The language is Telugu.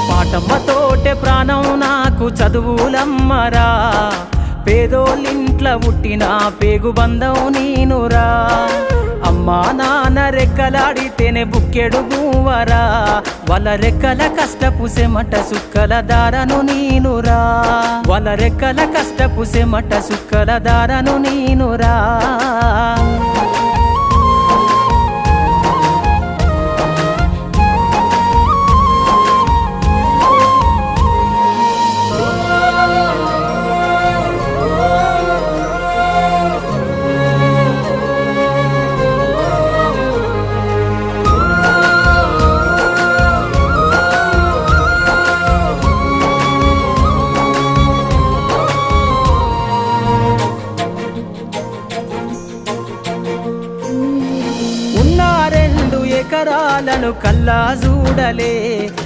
పాటమ్మతోటే ప్రాణం నాకు చదువులమ్మరా, పేదోళ్ళింట్ల పుట్టిన పేగు బంధం నేనురా. అమ్మా నాన్న రెక్కలాడితేనే బుక్కెడు గువ్వరా, వాళ్ళ రెక్కల కష్టపు సెమట సుక్కల దారను నేనురా, వాళ్ళ రెక్కల కష్టపు సెమట సుక్కల దారను నేనురా. ఎకరాలను కల్లా చూడలే,